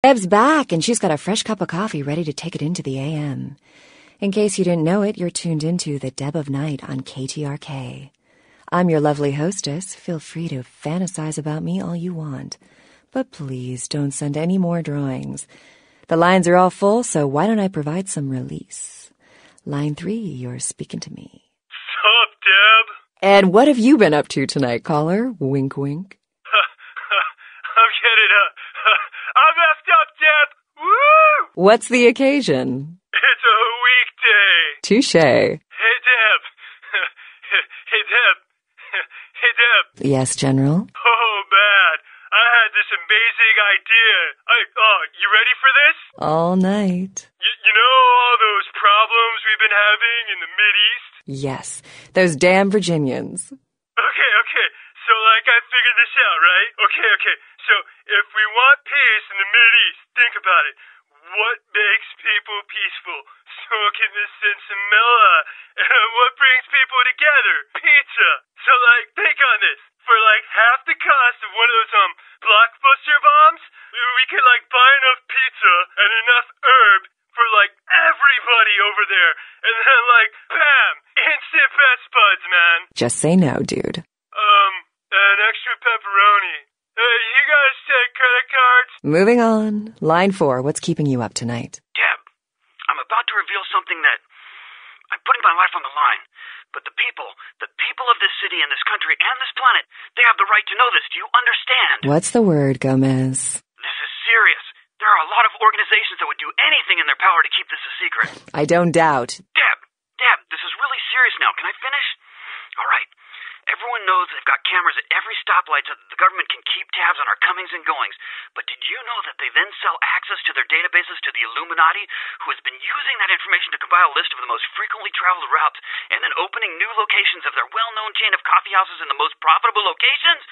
Deb's back, and she's got a fresh cup of coffee ready to take it into the AM. In case you didn't know it, you're tuned into the Deb of Night on KTRK. I'm your lovely hostess. Feel free to fantasize about me all you want. But please don't send any more drawings. The lines are all full, so why don't I provide some release? Line 3, you're speaking to me. Sup, Deb? And what have you been up to tonight, caller? Wink, wink. I'm getting I'm effed up, Deb! Woo! What's the occasion? It's a weekday. Touché. Hey, Deb. Hey, Deb. Hey, Deb. Yes, General? Oh, man. I had this amazing idea. You ready for this? All night. You know all those problems we've been having in the Mideast? Yes, those damn Virginians. Okay. So, I figured this out, right? Okay. So, if we want peace in the Mideast, think about it. What makes people peaceful? Smoking the sinsemilla. And what brings people together? Pizza. So, think on this. For, half the cost of one of those, blockbuster bombs, we could, buy enough pizza and enough herb for, everybody over there. And then, bam! Instant best buds, man. Just say no, dude. An extra pepperoni. You guys take credit cards? Moving on. Line 4, what's keeping you up tonight? Deb, I'm about to reveal something that I'm putting my life on the line. But the people of this city and this country and this planet, they have the right to know this. Do you understand? What's the word, Gomez? This is serious. There are a lot of organizations that would do anything in their power to keep this a secret. I don't doubt. Deb, this is really serious now. Can I finish? All right. Everyone knows they've got cameras at every stoplight so that the government can keep tabs on our comings and goings. But did you know that they then sell access to their databases to the Illuminati, who has been using that information to compile a list of the most frequently traveled routes and then opening new locations of their well-known chain of coffee houses in the most profitable locations?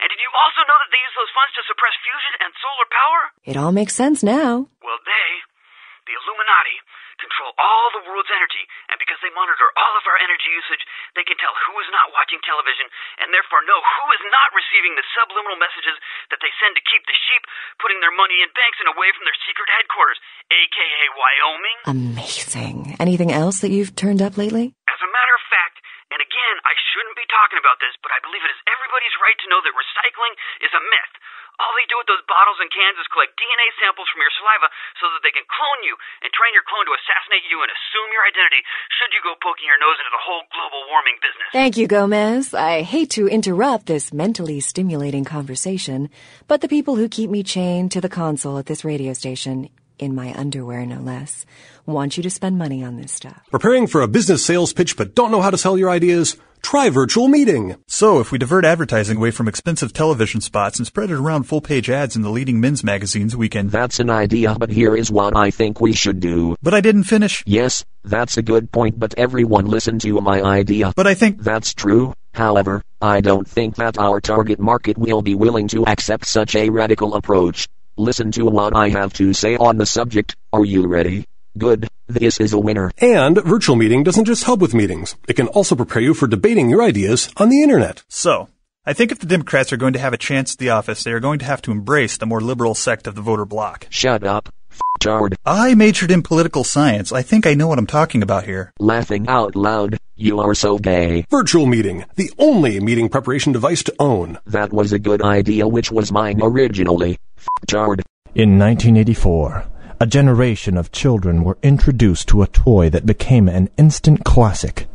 And did you also know that they use those funds to suppress fusion and solar power? It all makes sense now. Well, the Illuminati, control all the world's energy, and because they monitor all of our energy usage, they can tell who is not watching television, and therefore know who is not receiving the subliminal messages that they send to keep the sheep putting their money in banks and away from their secret headquarters, a.k.a. Wyoming. Amazing. Anything else that you've turned up lately? As a matter of fact, and again, I shouldn't be talking about this, but I believe it is everybody's right to know that recycling is a myth. All they do with those bottles and cans is collect DNA samples from your saliva so that they can clone you and train your clone to assassinate you and assume your identity should you go poking your nose into the whole global warming business. Thank you, Gomez. I hate to interrupt this mentally stimulating conversation, but the people who keep me chained to the console at this radio station, in my underwear no less, want you to spend money on this stuff. Preparing for a business sales pitch but don't know how to sell your ideas? Try virtual meeting. So, if we divert advertising away from expensive television spots and spread it around full-page ads in the leading men's magazines, we can... That's an idea, but here is what I think we should do. But I didn't finish. Yes, that's a good point, but everyone listen to my idea. But I think... That's true. However, I don't think that our target market will be willing to accept such a radical approach. Listen to what I have to say on the subject. Are you ready? Good. This is a winner. And virtual meeting doesn't just help with meetings. It can also prepare you for debating your ideas on the internet. So, I think if the Democrats are going to have a chance at the office, they are going to have to embrace the more liberal sect of the voter bloc. Shut up, f***tard. I majored in political science. I think I know what I'm talking about here. Laughing out loud. You are so gay. Virtual meeting, the only meeting preparation device to own. That was a good idea, which was mine originally. F***tard. In 1984, a generation of children were introduced to a toy that became an instant classic.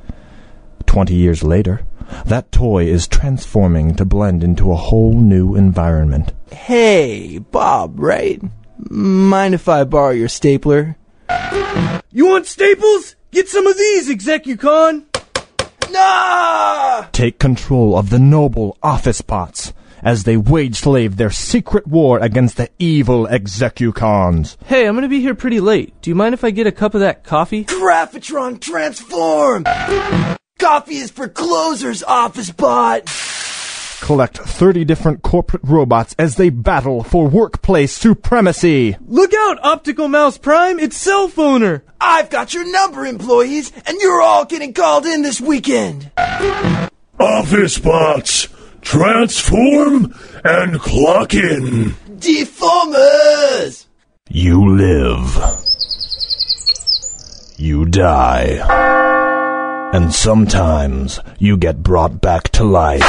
20 years later, that toy is transforming to blend into a whole new environment. Hey, Bob, right? Mind if I borrow your stapler? You want staples? Get some of these, Execucon! Nah! Take control of the noble office bots as they wage slave their secret war against the evil Execucons. Hey, I'm gonna be here pretty late. Do you mind if I get a cup of that coffee? Graphitron transform! Coffee is for closers, office bot! Collect 30 different corporate robots as they battle for workplace supremacy. Look out, Optical Mouse Prime! It's Cell Phoner! I've got your number, employees, and you're all getting called in this weekend! Office bots! Transform and clock in. Deformers! You live. You die. And sometimes you get brought back to life.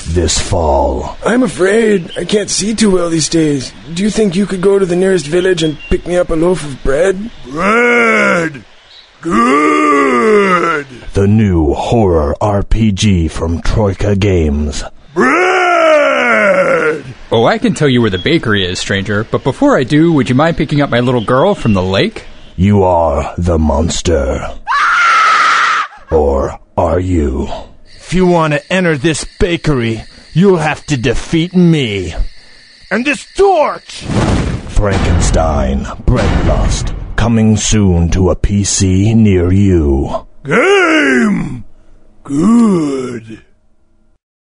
This fall. I'm afraid I can't see too well these days. Do you think you could go to the nearest village and pick me up a loaf of bread? Bread! Good! The new horror RPG from Troika Games. Bread! Oh, I can tell you where the bakery is, stranger, but before I do, would you mind picking up my little girl from the lake? You are the monster. Or are you? If you want to enter this bakery, you'll have to defeat me. And this torch! Frankenstein, Breadlust, coming soon to a PC near you. Game! Good.